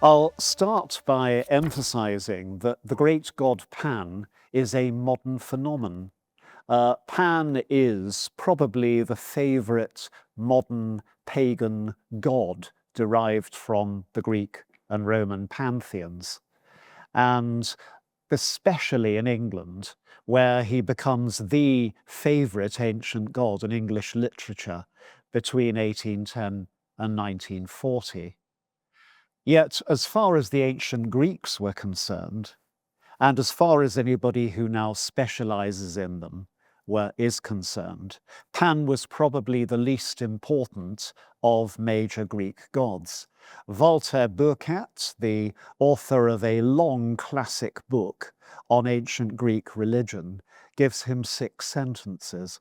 I'll start by emphasizing that the great god Pan is a modern phenomenon. Pan is probably the favorite modern pagan god derived from the Greek and Roman pantheons. And especially in England, where he becomes the favorite ancient god in English literature between 1810 and 1940. Yet, as far as the ancient Greeks were concerned, and as far as anybody who now specializes in them is concerned, Pan was probably the least important of major Greek gods. Walter Burkert, the author of a long classic book on ancient Greek religion, gives him 6 sentences.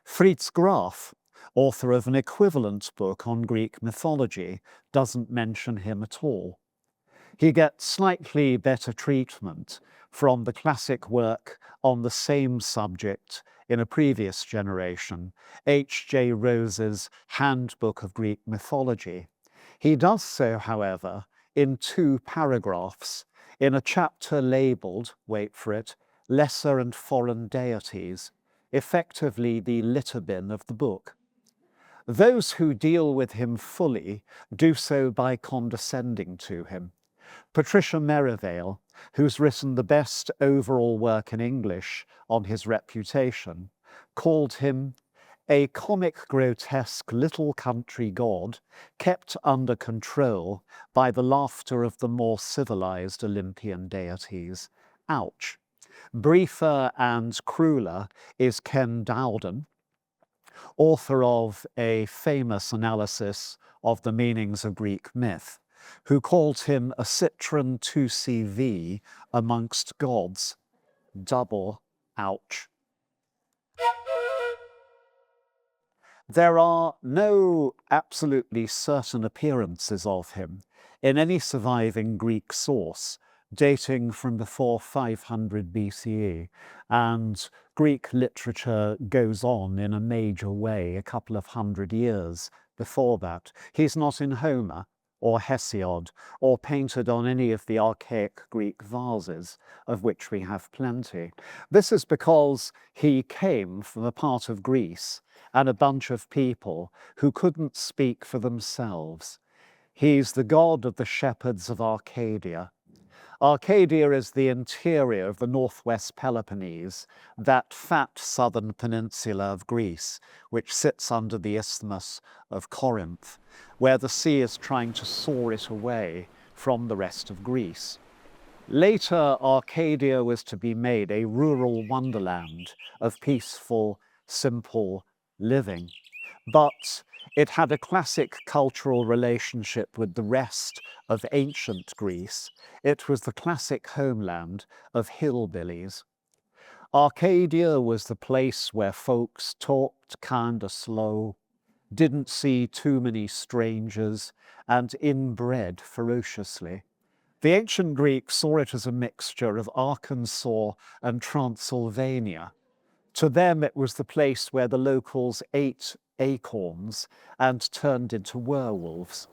Fritz Graf, author of an equivalent book on Greek mythology, doesn't mention him at all. He gets slightly better treatment from the classic work on the same subject in a previous generation, H.J. Rose's Handbook of Greek Mythology. He does so, however, in 2 paragraphs, in a chapter labelled, wait for it, Lesser and Foreign Deities, effectively the litter bin of the book. Those who deal with him fully do so by condescending to him. Patricia Merivale, who's written the best overall work in English on his reputation, called him a comic, grotesque little country god kept under control by the laughter of the more civilized Olympian deities. Ouch. Briefer and crueler is Ken Dowden, author of a famous analysis of the meanings of Greek myth, who called him a citron 2CV amongst gods. Double ouch. There are no absolutely certain appearances of him in any surviving Greek source dating from before 500 BCE, and Greek literature goes on in a major way a couple of hundred years before that. He's not in Homer or Hesiod or painted on any of the archaic Greek vases, of which we have plenty. This is because he came from a part of Greece and a bunch of people who couldn't speak for themselves. He's the god of the shepherds of Arcadia. Arcadia is the interior of the northwest Peloponnese, that fat southern peninsula of Greece, which sits under the isthmus of Corinth, where the sea is trying to saw it away from the rest of Greece. Later, Arcadia was to be made a rural wonderland of peaceful, simple living, but it had a classic cultural relationship with the rest of ancient Greece. It was the classic homeland of hillbillies. Arcadia was the place where folks talked kinda slow, didn't see too many strangers, and inbred ferociously. The ancient Greeks saw it as a mixture of Arkansas and Transylvania. To them, it was the place where the locals ate acorns and turned into werewolves.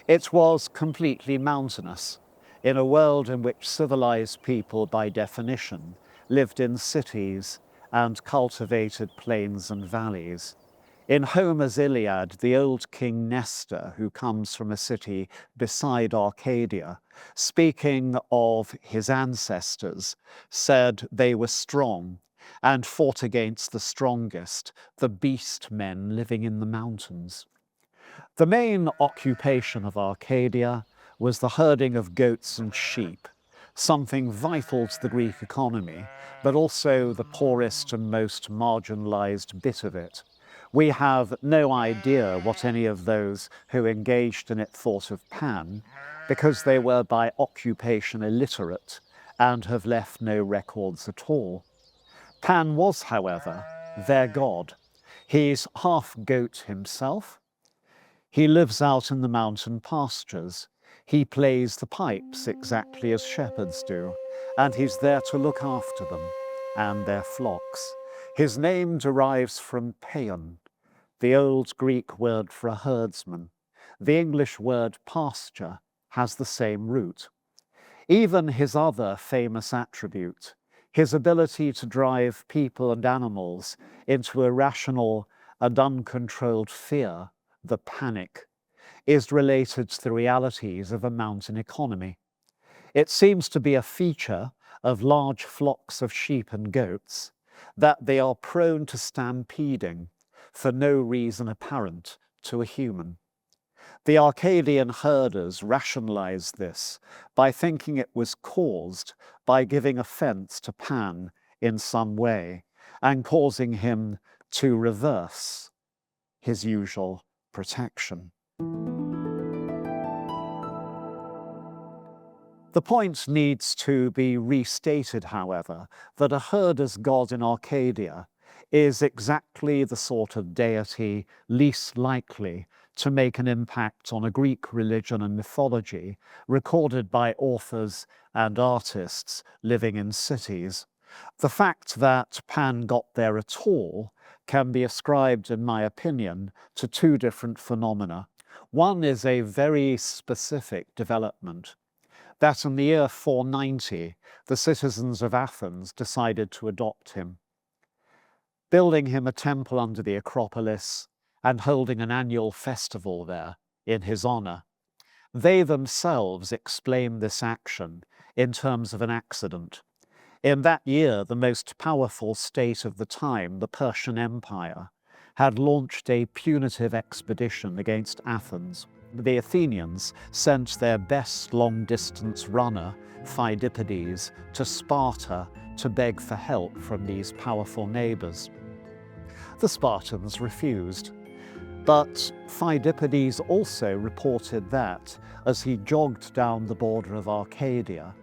It was completely mountainous, in a world in which civilized people, by definition, lived in cities and cultivated plains and valleys. In Homer's Iliad, the old King Nestor, who comes from a city beside Arcadia, speaking of his ancestors, said they were strong and fought against the strongest, the beast men living in the mountains. The main occupation of Arcadia was the herding of goats and sheep, something vital to the Greek economy, but also the poorest and most marginalized bit of it. We have no idea what any of those who engaged in it thought of Pan, because they were by occupation illiterate and have left no records at all. Pan was, however, their god. He's half goat himself. He lives out in the mountain pastures. He plays the pipes exactly as shepherds do, and he's there to look after them and their flocks. His name derives from paeon, the old Greek word for a herdsman. The English word pasture has the same root. Even his other famous attribute, his ability to drive people and animals into irrational and uncontrolled fear, the panic, is related to the realities of a mountain economy. It seems to be a feature of large flocks of sheep and goats that they are prone to stampeding for no reason apparent to a human. The Arcadian herders rationalized this by thinking it was caused by giving offense to Pan in some way and causing him to reverse his usual protection. The point needs to be restated, however, that a herder's god in Arcadia is exactly the sort of deity least likely to make an impact on a Greek religion and mythology recorded by authors and artists living in cities. The fact that Pan got there at all can be ascribed, in my opinion, to two different phenomena. One is a very specific development, that in the year 490, the citizens of Athens decided to adopt him, building him a temple under the Acropolis and holding an annual festival there in his honor. They themselves explain this action in terms of an accident. In that year, the most powerful state of the time, the Persian Empire, had launched a punitive expedition against Athens. The Athenians sent their best long-distance runner, Phidippides, to Sparta to beg for help from these powerful neighbors. The Spartans refused, but Phidippides also reported that, as he jogged down the border of Arcadia,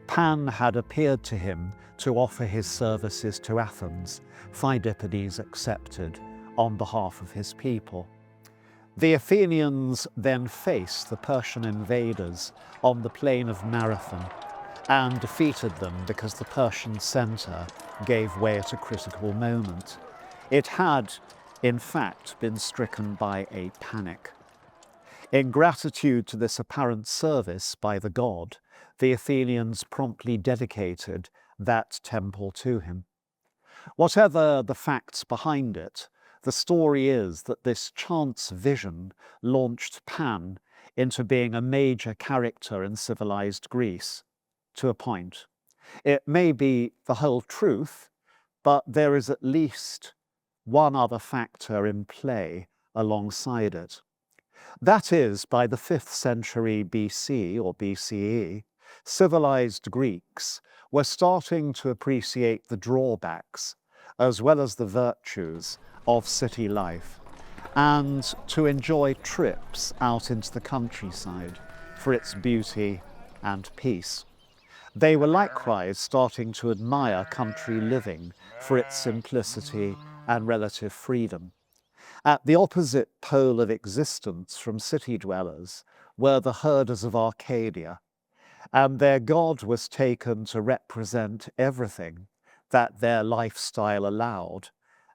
Pan had appeared to him to offer his services to Athens. Phidippides accepted on behalf of his people. The Athenians then faced the Persian invaders on the plain of Marathon and defeated them because the Persian center gave way at a critical moment. It had, in fact, been stricken by a panic. In gratitude to this apparent service by the god, the Athenians promptly dedicated that temple to him. Whatever the facts behind it, the story is that this chance vision launched Pan into being a major character in civilized Greece, to a point. It may be the whole truth, but there is at least one other factor in play alongside it. That is, by the 5th century BC or BCE, civilized Greeks were starting to appreciate the drawbacks as well as the virtues of city life, and to enjoy trips out into the countryside for its beauty and peace. They were likewise starting to admire country living for its simplicity and relative freedom. At the opposite pole of existence from city dwellers were the herders of Arcadia, and their god was taken to represent everything that their lifestyle allowed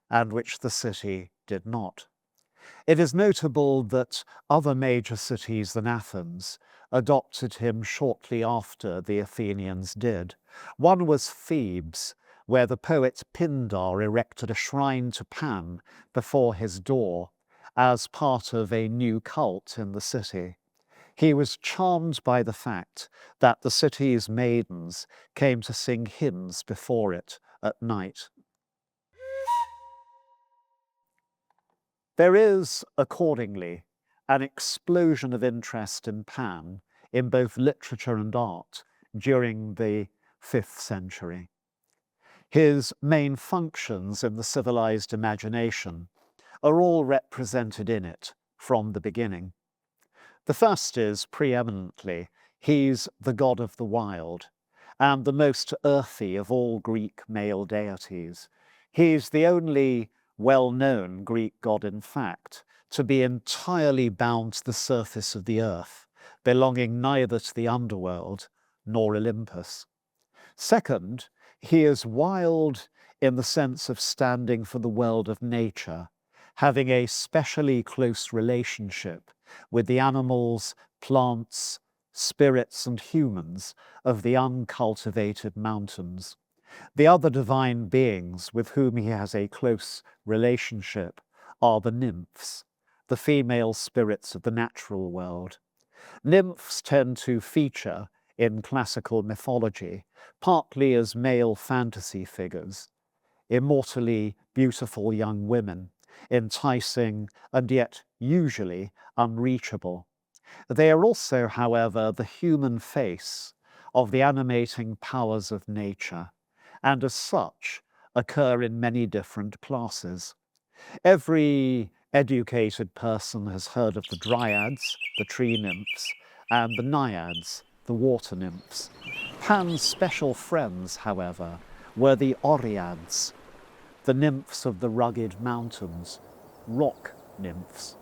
and which the city did not. It is notable that other major cities than Athens adopted him shortly after the Athenians did. One was Thebes, where the poet Pindar erected a shrine to Pan before his door as part of a new cult in the city. He was charmed by the fact that the city's maidens came to sing hymns before it at night. There is, accordingly, an explosion of interest in Pan in both literature and art during the 5th century. His main functions in the civilized imagination are all represented in it from the beginning. The first is, preeminently, he's the god of the wild, and the most earthy of all Greek male deities. He's the only well-known Greek god, in fact, to be entirely bound to the surface of the earth, belonging neither to the underworld nor Olympus. Second, he is wild in the sense of standing for the world of nature, having a specially close relationship with the animals, plants, spirits and humans of the uncultivated mountains. The other divine beings with whom he has a close relationship are the nymphs, the female spirits of the natural world. Nymphs tend to feature in classical mythology partly as male fantasy figures, immortally beautiful young women, enticing and yet usually unreachable. They are also, however, the human face of the animating powers of nature, and as such occur in many different classes. Every educated person has heard of the dryads, the tree nymphs, and the naiads, the water nymphs. Pan's special friends, however, were the oreads, the nymphs of the rugged mountains, rock nymphs.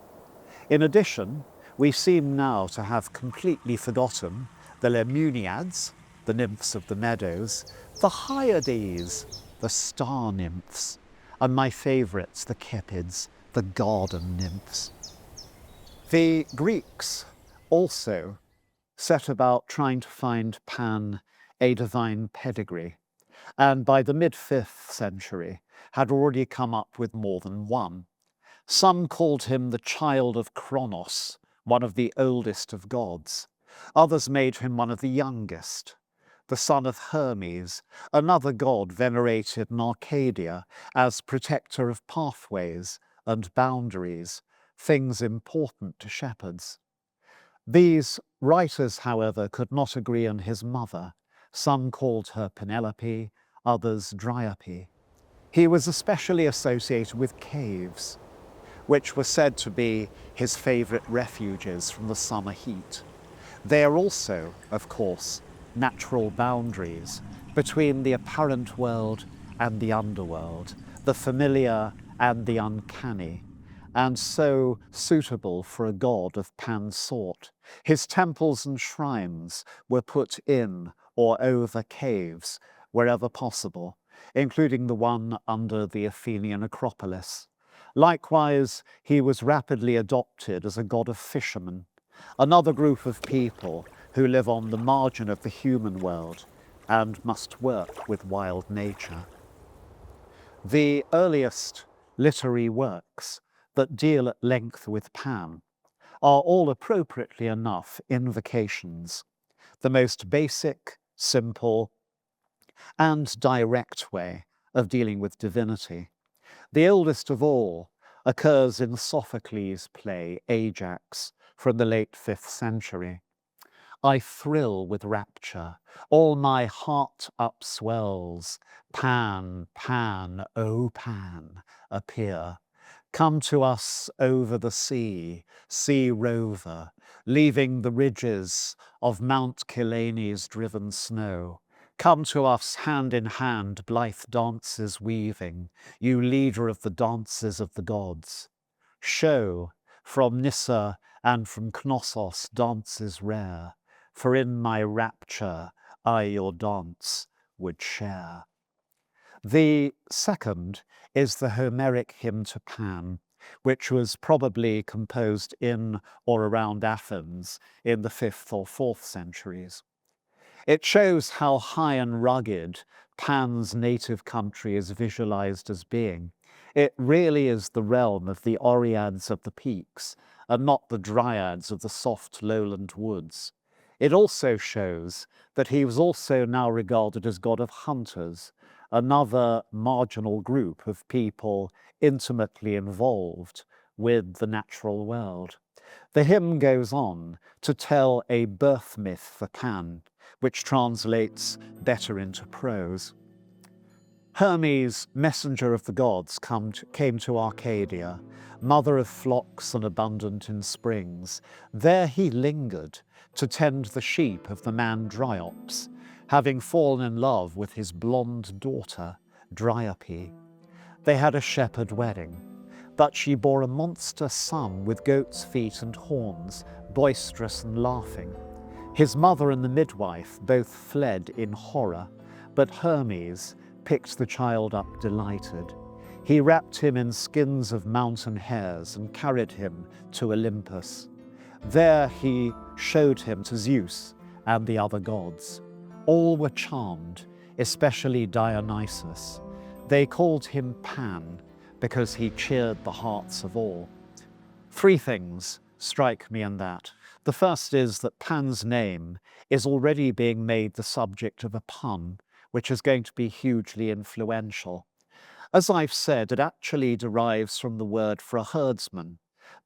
In addition, we seem now to have completely forgotten the lemuriads, the nymphs of the meadows, the hyades, the star nymphs, and my favourites, the cepids, the garden nymphs. The Greeks also set about trying to find Pan a divine pedigree, and by the mid-5th century had already come up with more than one. Some called him the child of Kronos, one of the oldest of gods. Others made him one of the youngest, the son of Hermes, another god venerated in Arcadia as protector of pathways and boundaries, things important to shepherds. These writers, however, could not agree on his mother. Some called her Penelope, others Dryope. He was especially associated with caves, which were said to be his favourite refuges from the summer heat. They are also, of course, natural boundaries between the apparent world and the underworld, the familiar and the uncanny, and so suitable for a god of Pan's sort. His temples and shrines were put in or over caves wherever possible, including the one under the Athenian Acropolis. Likewise, he was rapidly adopted as a god of fishermen, another group of people who live on the margin of the human world and must work with wild nature. The earliest literary works that deal at length with Pan are all appropriately enough invocations, the most basic, simple, and direct way of dealing with divinity. The oldest of all occurs in Sophocles' play Ajax from the late 5th century. I thrill with rapture, all my heart upswells. Pan, Pan, O Pan, appear. Come to us over the sea, sea rover, leaving the ridges of Mount Kylanes driven snow. Come to us hand in hand, blithe dances weaving, you leader of the dances of the gods. Show, from Nyssa and from Knossos dances rare, for in my rapture I your dance would share. The second is the Homeric hymn to Pan, which was probably composed in or around Athens in the 5th or 4th centuries. It shows how high and rugged Pan's native country is visualized as being. It really is the realm of the Oreads of the peaks, and not the Dryads of the soft lowland woods. It also shows that he was also now regarded as god of hunters, another marginal group of people intimately involved with the natural world. The hymn goes on to tell a birth myth for Pan, which translates better into prose. Hermes, messenger of the gods, came to Arcadia, mother of flocks and abundant in springs. There he lingered to tend the sheep of the man Dryops, having fallen in love with his blonde daughter, Dryope. They had a shepherd wedding, but she bore a monster son with goat's feet and horns, boisterous and laughing. His mother and the midwife both fled in horror, but Hermes picked the child up delighted. He wrapped him in skins of mountain hares and carried him to Olympus. There he showed him to Zeus and the other gods. All were charmed, especially Dionysus. They called him Pan because he cheered the hearts of all. Three things strike me in that. The first is that Pan's name is already being made the subject of a pun, which is going to be hugely influential. As I've said, it actually derives from the word for a herdsman.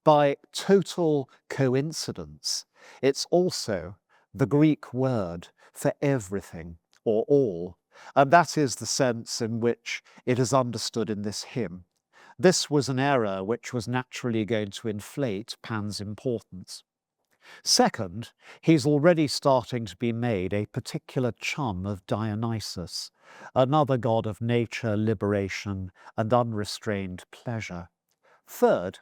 By total coincidence, it's also the Greek word for everything or all, and that is the sense in which it is understood in this hymn. This was an error which was naturally going to inflate Pan's importance. Second, he's already starting to be made a particular chum of Dionysus, another god of nature, liberation, and unrestrained pleasure. Third,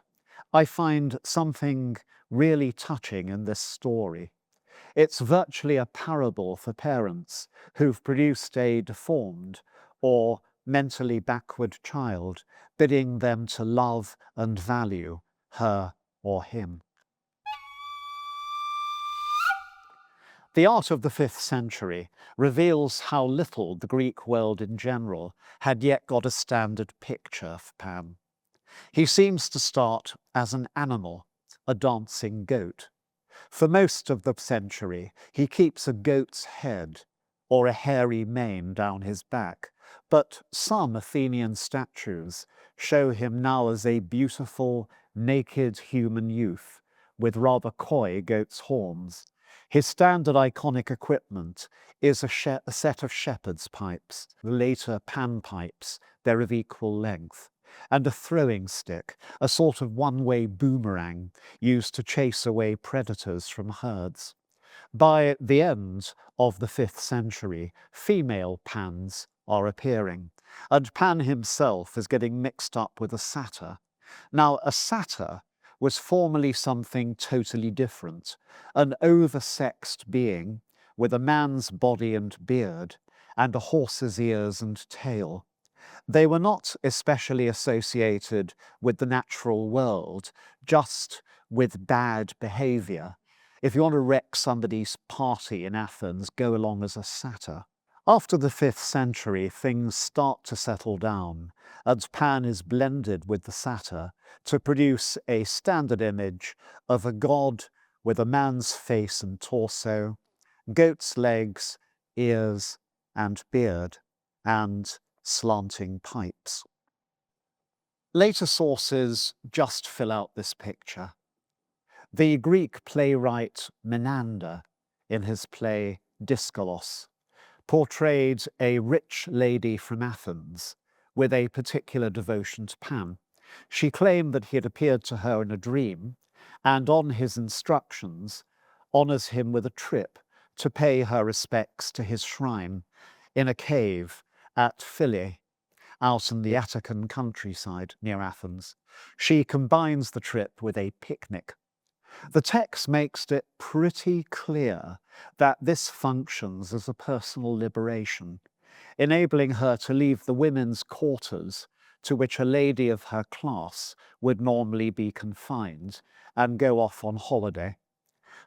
I find something really touching in this story. It's virtually a parable for parents who've produced a deformed or mentally backward child, bidding them to love and value her or him. The art of the 5th century reveals how little the Greek world in general had yet got a standard picture for Pan. He seems to start as an animal, a dancing goat. For most of the century, he keeps a goat's head or a hairy mane down his back, but some Athenian statues show him now as a beautiful, naked human youth with rather coy goat's horns. His standard iconic equipment is a set of shepherd's pipes, the later panpipes, they're of equal length, and a throwing stick, a sort of one-way boomerang used to chase away predators from herds. By the end of the 5th century, female Pans are appearing, and Pan himself is getting mixed up with a satyr. Now, a satyr was formerly something totally different, an oversexed being with a man's body and beard and a horse's ears and tail. They were not especially associated with the natural world, just with bad behaviour. If you want to wreck somebody's party in Athens, go along as a satyr. After the 5th century, things start to settle down, and Pan is blended with the satyr to produce a standard image of a god with a man's face and torso, goat's legs, ears, and beard, and slanting pipes. Later sources just fill out this picture. The Greek playwright Menander, in his play Dyskolos, portrayed a rich lady from Athens with a particular devotion to Pan. She claimed that he had appeared to her in a dream and, on his instructions, honours him with a trip to pay her respects to his shrine in a cave at Phyle, out in the Attican countryside near Athens. She combines the trip with a picnic. The text makes it pretty clear that this functions as a personal liberation, enabling her to leave the women's quarters to which a lady of her class would normally be confined and go off on holiday.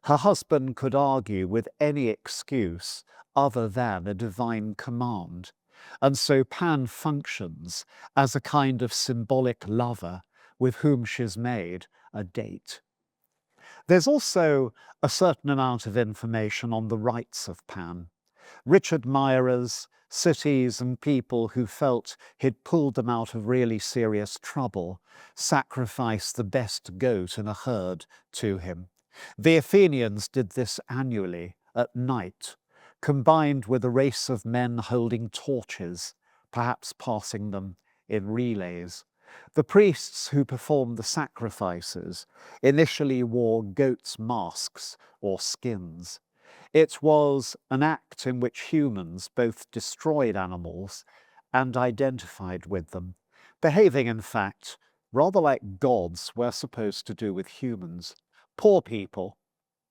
Her husband could argue with any excuse other than a divine command, and so Pan functions as a kind of symbolic lover with whom she's made a date. There's also a certain amount of information on the rights of Pan. Rich admirers, cities and people who felt he'd pulled them out of really serious trouble sacrificed the best goat in a herd to him. The Athenians did this annually at night, combined with a race of men holding torches, perhaps passing them in relays. The priests who performed the sacrifices initially wore goats' masks or skins. It was an act in which humans both destroyed animals and identified with them, behaving, in fact, rather like gods were supposed to do with humans. Poor people,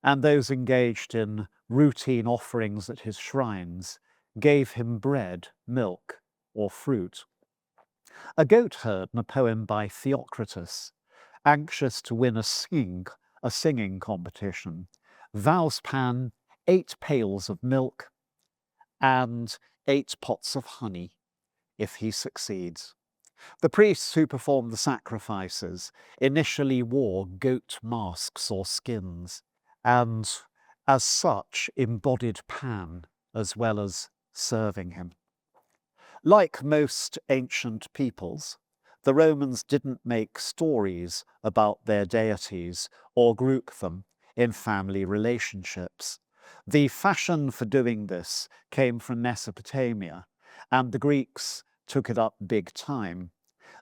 and those engaged in routine offerings at his shrines, gave him bread, milk, or fruit. A goat herd in a poem by Theocritus, anxious to win a sking, a singing competition, vows Pan 8 pails of milk and 8 pots of honey if he succeeds. The priests who performed the sacrifices initially wore goat masks or skins, and as such embodied Pan as well as serving him. Like most ancient peoples, the Romans didn't make stories about their deities or group them in family relationships. The fashion for doing this came from Mesopotamia, and the Greeks took it up big time.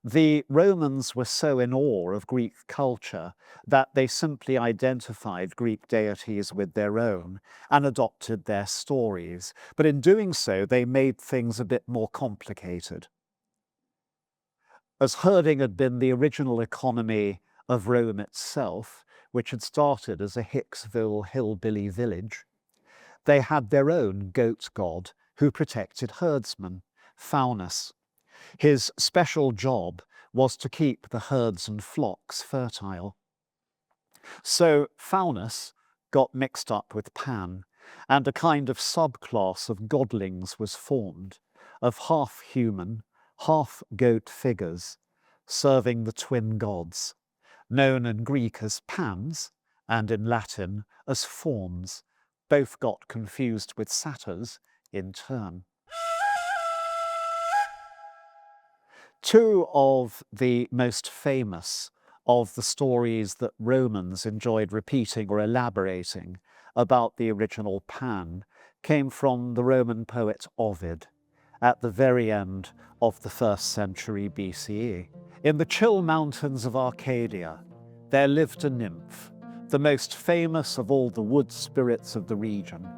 The Romans were so in awe of Greek culture that they simply identified Greek deities with their own and adopted their stories. But in doing so, they made things a bit more complicated. As herding had been the original economy of Rome itself, which had started as a Hicksville hillbilly village, they had their own goat god who protected herdsmen, Faunus. His special job was to keep the herds and flocks fertile. So Faunus got mixed up with Pan, and a kind of subclass of godlings was formed, of half-human, half-goat figures, serving the twin gods, known in Greek as Pans, and in Latin as Fauns. Both got confused with satyrs in turn. Two of the most famous of the stories that Romans enjoyed repeating or elaborating about the original Pan came from the Roman poet Ovid at the very end of the 1st century BCE. In the chill mountains of Arcadia, there lived a nymph, the most famous of all the wood spirits of the region.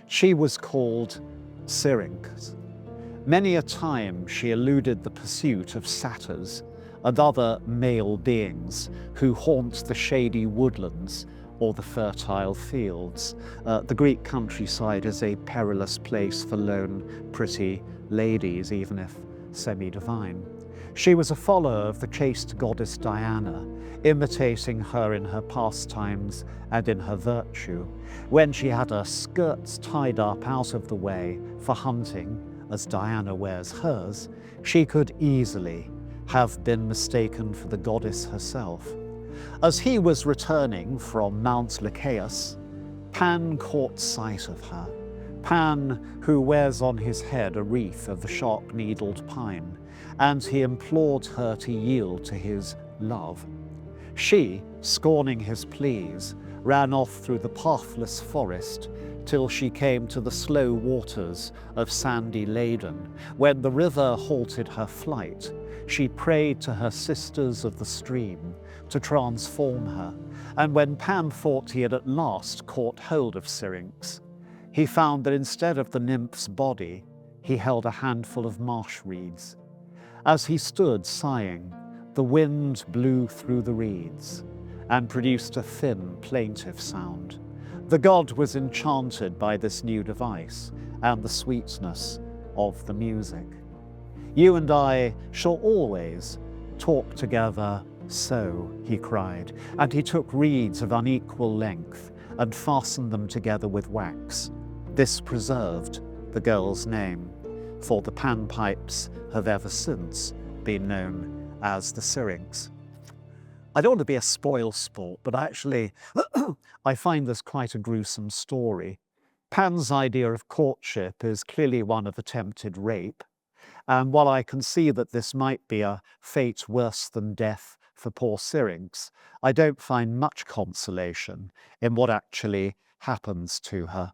She was called Syrinx. Many a time she eluded the pursuit of satyrs and other male beings who haunt the shady woodlands or the fertile fields. The Greek countryside is a perilous place for lone, pretty ladies, even if semi-divine. She was a follower of the chaste goddess Diana, imitating her in her pastimes and in her virtue. When she had her skirts tied up out of the way for hunting, as Diana wears hers, she could easily have been mistaken for the goddess herself. As he was returning from Mount Lycaeus, Pan caught sight of her. Pan, who wears on his head a wreath of the sharp-needled pine, and he implored her to yield to his love. She, scorning his pleas, ran off through the pathless forest till she came to the slow waters of sandy Ladon. When the river halted her flight, she prayed to her sisters of the stream to transform her, and when Pan thought he had at last caught hold of Syrinx, he found that instead of the nymph's body, he held a handful of marsh reeds. As he stood sighing, the wind blew through the reeds and produced a thin, plaintive sound. The god was enchanted by this new device and the sweetness of the music. "You and I shall always talk together so," he cried, and he took reeds of unequal length and fastened them together with wax. This preserved the girl's name, for the Panpipes have ever since been known as the Syrinx. I don't want to be a spoil sport, but actually I find this quite a gruesome story. Pan's idea of courtship is clearly one of attempted rape, and while I can see that this might be a fate worse than death for poor Syrinx, I don't find much consolation in what actually happens to her.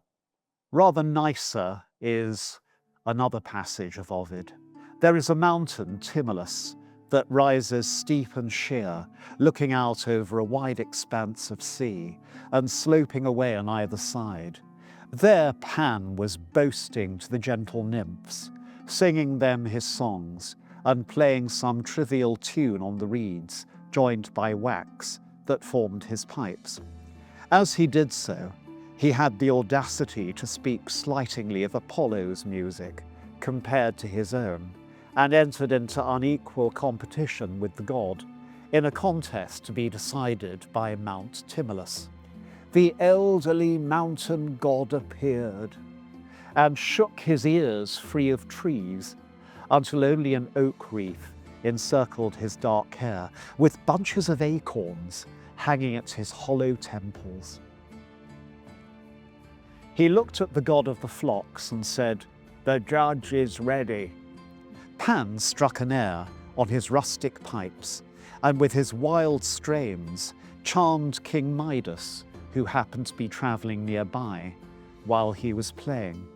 Rather nicer is another passage of Ovid. There is a mountain, Tmolus, that rises steep and sheer, looking out over a wide expanse of sea and sloping away on either side. There Pan was boasting to the gentle nymphs, singing them his songs and playing some trivial tune on the reeds, joined by wax, that formed his pipes. As he did so, he had the audacity to speak slightingly of Apollo's music compared to his own, and entered into unequal competition with the god in a contest to be decided by Mount Tmolus. The elderly mountain god appeared and shook his ears free of trees until only an oak wreath encircled his dark hair, with bunches of acorns hanging at his hollow temples. He looked at the god of the flocks and said, "The judge is ready." Pan struck an air on his rustic pipes, and with his wild strains charmed King Midas, who happened to be travelling nearby while he was playing.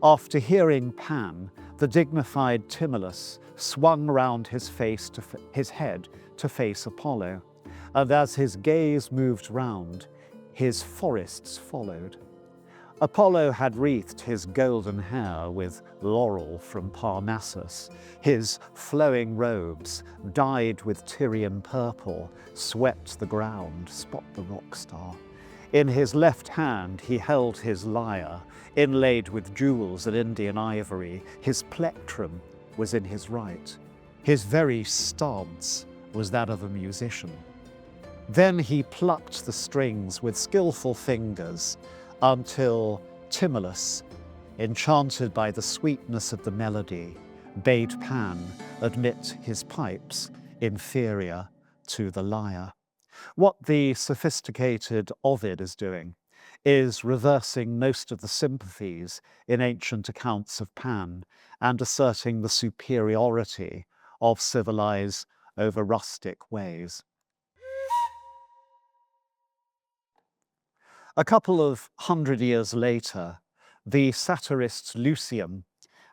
After hearing Pan, the dignified Tmolus swung round his head to face Apollo, and as his gaze moved round, his forests followed. Apollo had wreathed his golden hair with laurel from Parnassus. His flowing robes, dyed with Tyrian purple, swept the ground, spot the rock star. In his left hand he held his lyre, inlaid with jewels and Indian ivory. His plectrum was in his right. His very stance was that of a musician. Then he plucked the strings with skillful fingers until Tmolus, enchanted by the sweetness of the melody, bade Pan admit his pipes inferior to the lyre. What the sophisticated Ovid is doing is reversing most of the sympathies in ancient accounts of Pan and asserting the superiority of civilized over rustic ways. A couple of 100 years later, the satirist Lucian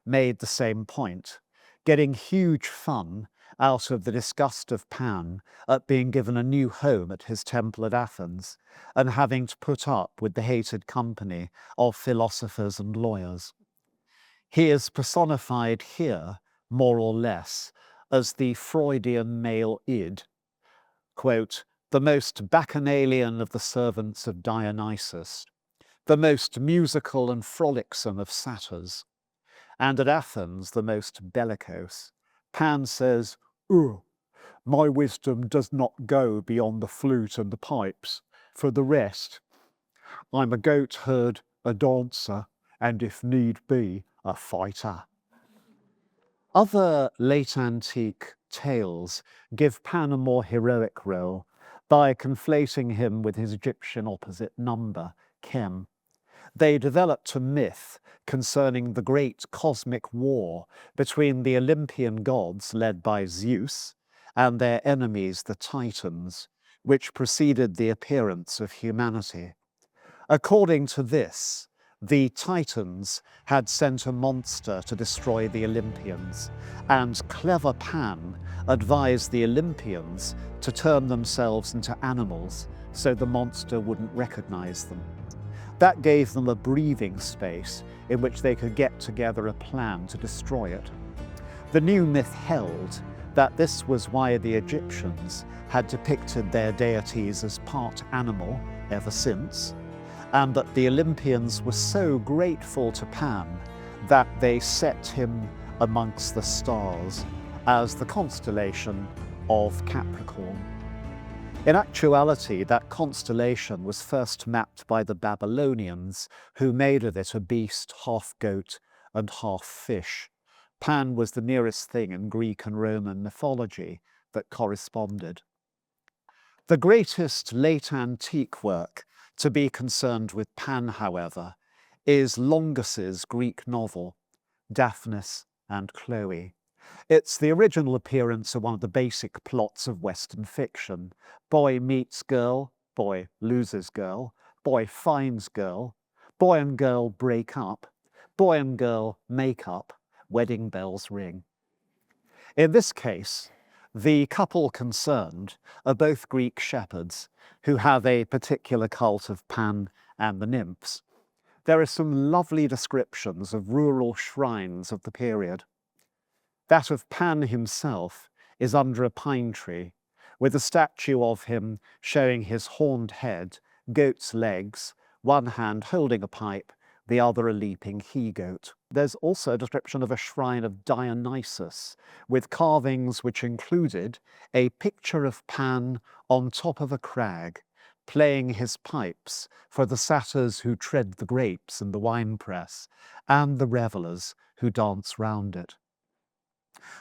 made the same point, getting huge fun out of the disgust of Pan at being given a new home at his temple at Athens and having to put up with the hated company of philosophers and lawyers. He is personified here, more or less, as the Freudian male id, quote, "the most bacchanalian of the servants of Dionysus, the most musical and frolicsome of satyrs, and at Athens the most bellicose. Pan says, 'Ugh, my wisdom does not go beyond the flute and the pipes. For the rest, I'm a goat-herd, a dancer, and if need be, a fighter.'" Other late antique tales give Pan a more heroic role by conflating him with his Egyptian opposite number, Chem. They developed a myth concerning the great cosmic war between the Olympian gods led by Zeus and their enemies, the Titans, which preceded the appearance of humanity. According to this, the Titans had sent a monster to destroy the Olympians, and clever Pan advised the Olympians to turn themselves into animals so the monster wouldn't recognize them. That gave them a breathing space in which they could get together a plan to destroy it. The new myth held that this was why the Egyptians had depicted their deities as part animal ever since, and that the Olympians were so grateful to Pan that they set him amongst the stars as the constellation of Capricorn. In actuality, that constellation was first mapped by the Babylonians, who made of it a beast half goat and half fish. Pan was the nearest thing in Greek and Roman mythology that corresponded. The greatest late antique work to be concerned with Pan, however, is Longus's Greek novel, Daphnis and Chloe. It's the original appearance of one of the basic plots of Western fiction. Boy meets girl, boy loses girl, boy finds girl, boy and girl break up, boy and girl make up, wedding bells ring. In this case, the couple concerned are both Greek shepherds who have a particular cult of Pan and the Nymphs. There are some lovely descriptions of rural shrines of the period. That of Pan himself is under a pine tree, with a statue of him showing his horned head, goat's legs, one hand holding a pipe, the other a leaping he-goat. There's also a description of a shrine of Dionysus, with carvings which included a picture of Pan on top of a crag, playing his pipes for the satyrs who tread the grapes in the winepress, and the revellers who dance round it.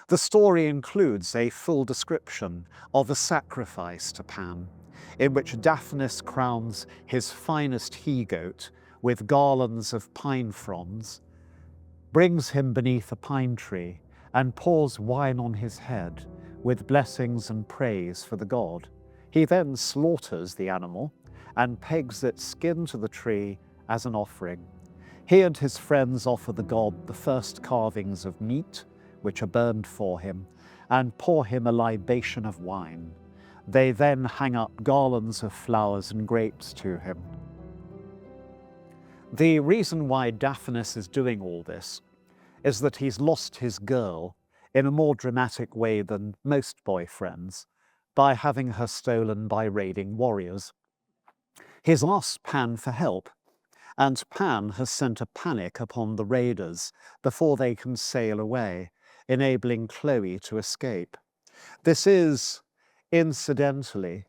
The story includes a full description of a sacrifice to Pan, in which Daphnis crowns his finest he-goat with garlands of pine fronds, brings him beneath a pine tree, and pours wine on his head with blessings and praise for the god. He then slaughters the animal and pegs its skin to the tree as an offering. He and his friends offer the god the first carvings of meat, which are burned for him, and pour him a libation of wine. They then hang up garlands of flowers and grapes to him. The reason why Daphnis is doing all this is that he's lost his girl in a more dramatic way than most boyfriends, by having her stolen by raiding warriors. He's asked Pan for help, and Pan has sent a panic upon the raiders before they can sail away, enabling Chloe to escape. This is, incidentally,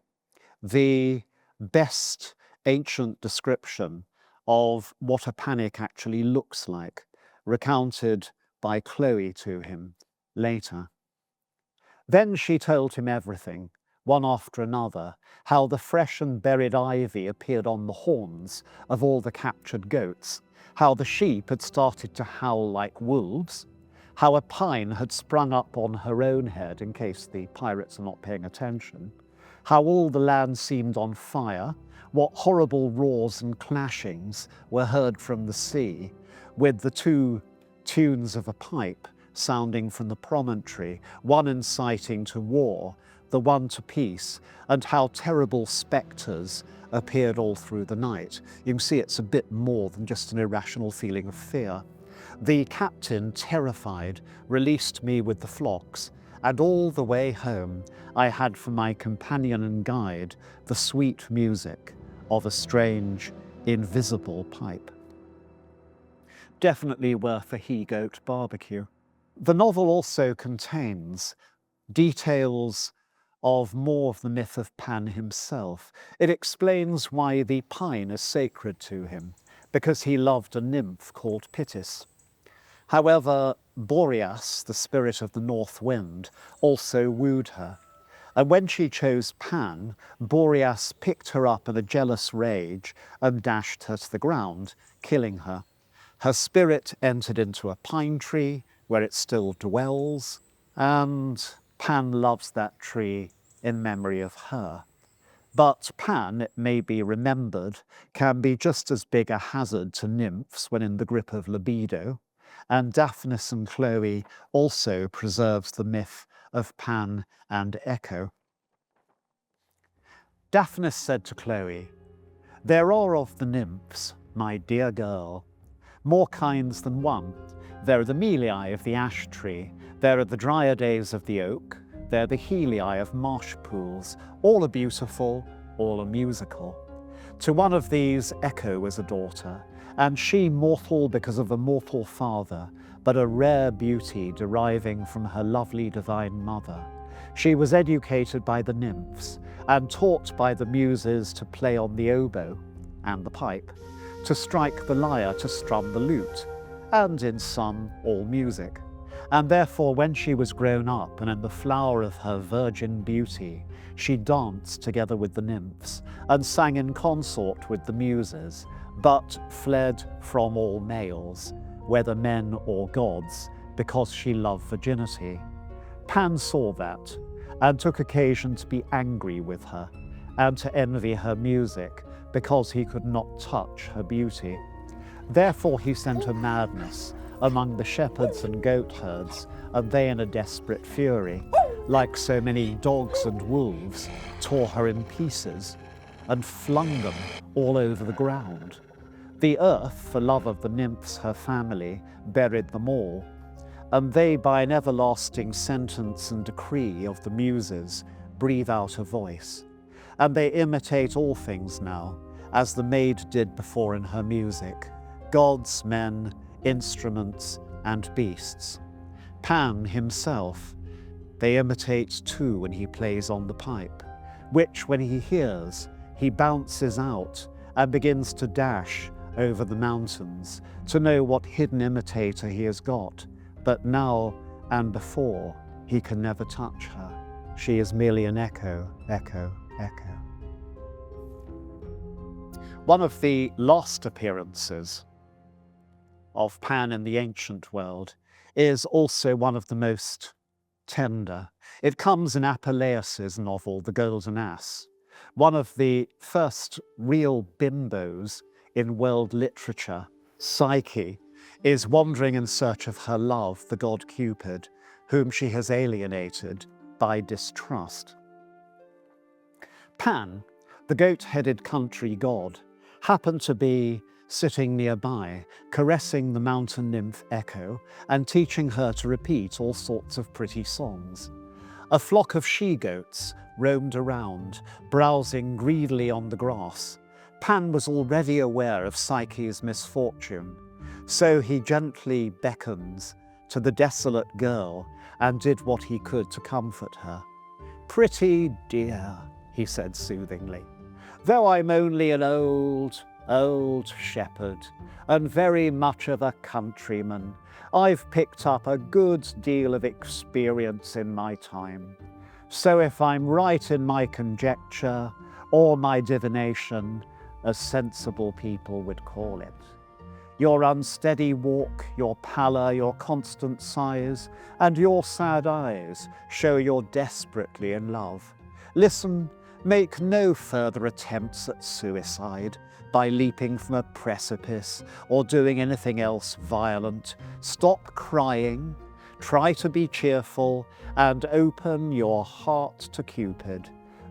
the best ancient description of what a panic actually looks like, recounted by Chloe to him later. Then she told him everything, one after another, how the fresh and buried ivy appeared on the horns of all the captured goats, how the sheep had started to howl like wolves, how a pine had sprung up on her own head in case the pirates are not paying attention, how all the land seemed on fire, what horrible roars and clashings were heard from the sea, with the two tunes of a pipe sounding from the promontory, one inciting to war, the one to peace, and how terrible spectres appeared all through the night. You can see it's a bit more than just an irrational feeling of fear. The captain, terrified, released me with the flocks, and all the way home I had for my companion and guide the sweet music of a strange, invisible pipe. Definitely worth a he-goat barbecue. The novel also contains details of more of the myth of Pan himself. It explains why the pine is sacred to him, because he loved a nymph called Pitys. However, Boreas, the spirit of the north wind, also wooed her. And when she chose Pan, Boreas picked her up in a jealous rage and dashed her to the ground, killing her. Her spirit entered into a pine tree, where it still dwells, and Pan loves that tree in memory of her. But Pan, it may be remembered, can be just as big a hazard to nymphs when in the grip of libido, and Daphnis and Chloe also preserves the myth of Pan and Echo. Daphnis said to Chloe, "There are of the nymphs, my dear girl, more kinds than one. There are the Melii of the ash tree, there are the Dryades of the oak, there are the Helii of marsh pools. All are beautiful, all are musical. To one of these Echo was a daughter, and she mortal because of a mortal father, but a rare beauty deriving from her lovely divine mother. She was educated by the nymphs, and taught by the muses to play on the oboe and the pipe, to strike the lyre, to strum the lute, and in sum, all music. And therefore when she was grown up and in the flower of her virgin beauty, she danced together with the nymphs, and sang in consort with the muses, but fled from all males, whether men or gods, because she loved virginity. Pan saw that, and took occasion to be angry with her, and to envy her music, because he could not touch her beauty. Therefore he sent her madness among the shepherds and goat herds, and they in a desperate fury, like so many dogs and wolves, tore her in pieces, and flung them all over the ground. The earth, for love of the nymphs her family, buried them all, and they by an everlasting sentence and decree of the muses breathe out a voice. And they imitate all things now, as the maid did before in her music, gods, men, instruments, and beasts. Pan himself, they imitate too when he plays on the pipe, which when he hears, he bounces out and begins to dash over the mountains to know what hidden imitator he has got, but now and before he can never touch her. She is merely an echo, echo, echo. One of the last appearances of Pan in the ancient world is also one of the most tender. It comes in Apuleius' novel, The Golden Ass. One of the first real bimbos in world literature, Psyche, is wandering in search of her love, the god Cupid, whom she has alienated by distrust. Pan, the goat-headed country god, happened to be sitting nearby, caressing the mountain nymph Echo and teaching her to repeat all sorts of pretty songs. A flock of she-goats roamed around, browsing greedily on the grass. Pan was already aware of Psyche's misfortune, so he gently beckons to the desolate girl and did what he could to comfort her. "Pretty dear," he said soothingly, "though I'm only an old shepherd and very much of a countryman, I've picked up a good deal of experience in my time. So if I'm right in my conjecture or my divination, as sensible people would call it, your unsteady walk, your pallor, your constant sighs, and your sad eyes show you're desperately in love. Listen, make no further attempts at suicide by leaping from a precipice or doing anything else violent. Stop crying, try to be cheerful, and open your heart to Cupid,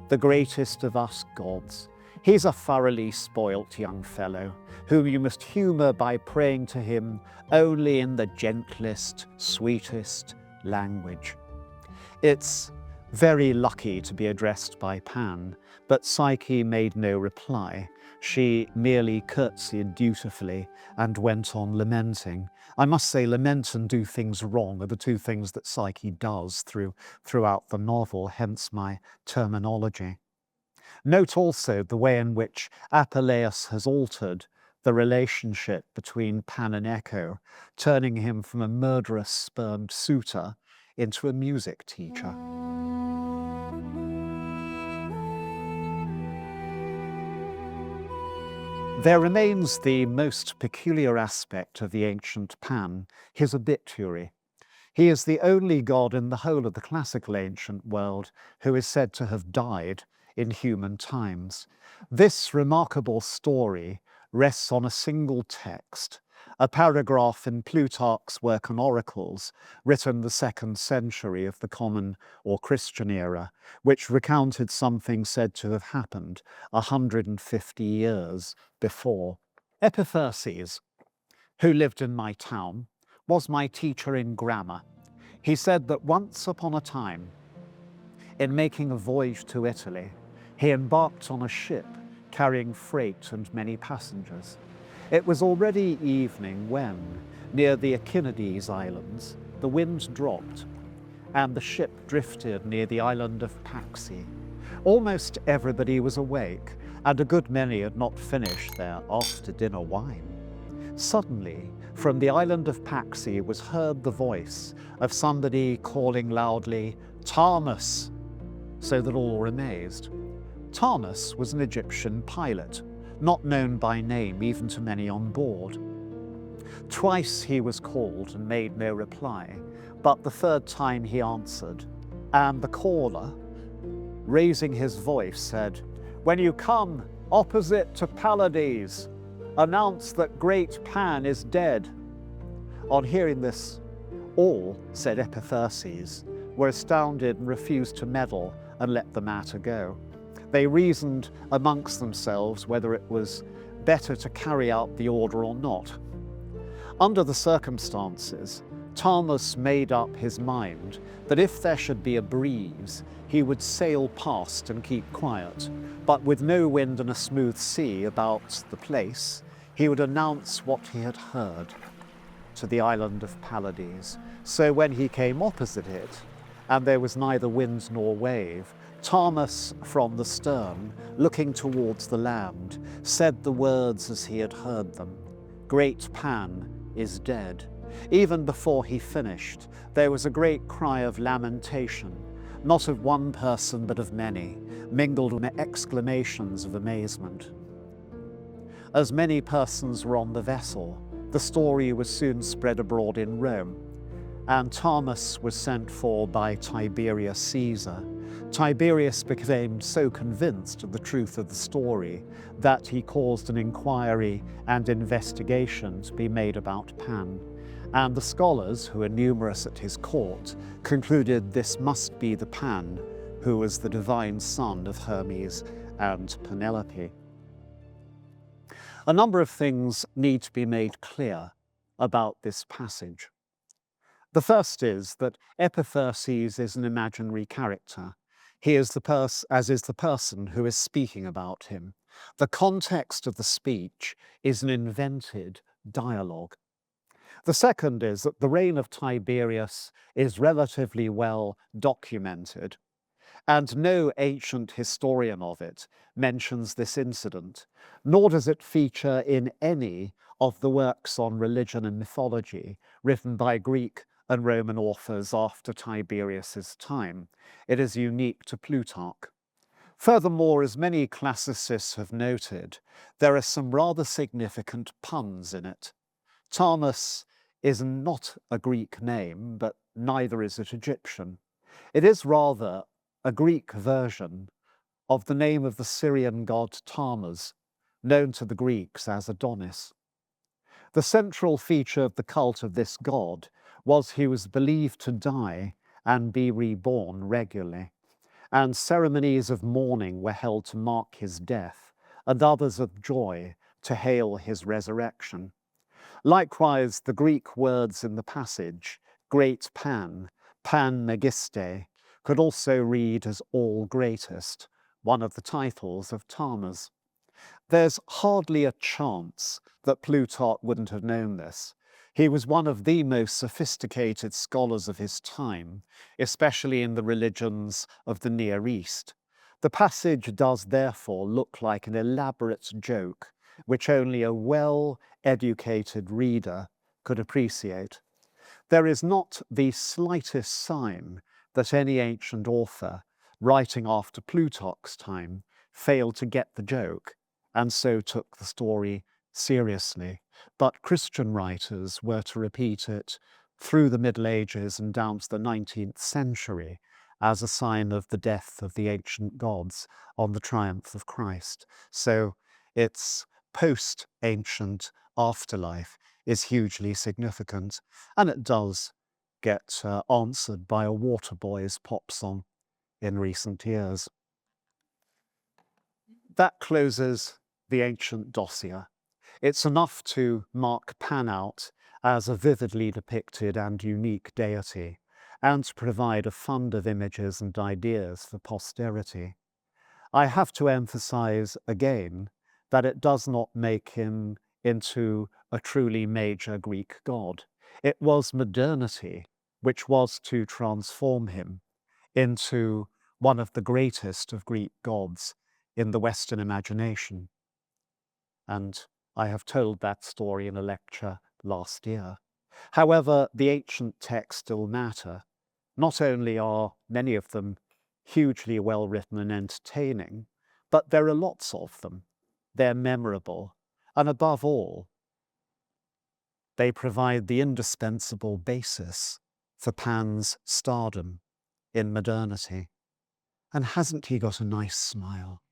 the greatest of us gods. He's a thoroughly spoilt young fellow, whom you must humour by praying to him only in the gentlest, sweetest language." It's very lucky to be addressed by Pan, but Psyche made no reply. She merely curtsied dutifully and went on lamenting. I must say, lament and do things wrong are the two things that Psyche does throughout the novel, hence my terminology. Note also the way in which Apuleius has altered the relationship between Pan and Echo, turning him from a murderous spurned suitor into a music teacher. There remains the most peculiar aspect of the ancient Pan, his obituary. He is the only god in the whole of the classical ancient world who is said to have died in human times. This remarkable story rests on a single text, a paragraph in Plutarch's work on oracles, written the 2nd century of the Common or Christian era, which recounted something said to have happened 150 years before. Epipherses, who lived in my town, was my teacher in grammar. He said that once upon a time, in making a voyage to Italy, he embarked on a ship carrying freight and many passengers. It was already evening when, near the Athenian islands, the wind dropped and the ship drifted near the island of Paxi. Almost everybody was awake, and a good many had not finished their after-dinner wine. Suddenly, from the island of Paxi was heard the voice of somebody calling loudly, "Thamus," so that all were amazed. Thamus was an Egyptian pilot, not known by name even to many on board. Twice he was called and made no reply, but the third time he answered, and the caller, raising his voice, said, "When you come opposite to Pallades, announce that great Pan is dead." On hearing this, all, said Epipherses, were astounded and refused to meddle and let the matter go. They reasoned amongst themselves whether it was better to carry out the order or not. Under the circumstances, Thamus made up his mind that if there should be a breeze, he would sail past and keep quiet, but with no wind and a smooth sea about the place, he would announce what he had heard. to the island of Pallades. So when he came opposite it, and there was neither wind nor wave, Thamus from the stern, looking towards the land, said the words as he had heard them, "Great Pan is dead." Even before he finished, there was a great cry of lamentation, not of one person but of many, mingled with exclamations of amazement. As many persons were on the vessel, the story was soon spread abroad in Rome, and Thamus was sent for by Tiberius Caesar. Tiberius became so convinced of the truth of the story that he caused an inquiry and investigation to be made about Pan, and the scholars, who were numerous at his court, concluded this must be the Pan who was the divine son of Hermes and Penelope. A number of things need to be made clear about this passage. The first is that Epitherses is an imaginary character. He is as is the person who is speaking about him. The context of the speech is an invented dialogue. The second is that the reign of Tiberius is relatively well documented, and no ancient historian of it mentions this incident, nor does it feature in any of the works on religion and mythology written by Greek and Roman authors after Tiberius's time. It is unique to Plutarch. Furthermore, as many classicists have noted, there are some rather significant puns in it. Thamus is not a Greek name, but neither is it Egyptian. It is rather a Greek version of the name of the Syrian god Tammuz, known to the Greeks as Adonis. The central feature of the cult of this god was he was believed to die and be reborn regularly, and ceremonies of mourning were held to mark his death, and others of joy to hail his resurrection. Likewise, the Greek words in the passage, Great Pan, Pan Megiste, could also read as all greatest, one of the titles of Tammuz. There's hardly a chance that Plutarch wouldn't have known this. He was one of the most sophisticated scholars of his time, especially in the religions of the Near East. The passage does therefore look like an elaborate joke, which only a well-educated reader could appreciate. There is not the slightest sign that any ancient author, writing after Plutarch's time, failed to get the joke, and so took the story seriously. But Christian writers were to repeat it through the Middle Ages and down to the 19th century as a sign of the death of the ancient gods on the triumph of Christ. So its post-ancient afterlife is hugely significant, and it does get answered by a Waterboys pop song in recent years. That closes the ancient dossier. It's enough to mark Pan out as a vividly depicted and unique deity, and to provide a fund of images and ideas for posterity. I have to emphasize again that it does not make him into a truly major Greek god. It was modernity which was to transform him into one of the greatest of Greek gods in the Western imagination. And I have told that story in a lecture last year. However, the ancient texts still matter. Not only are many of them hugely well written and entertaining, but there are lots of them. They're memorable, and above all, they provide the indispensable basis for Pan's stardom in modernity. And hasn't he got a nice smile?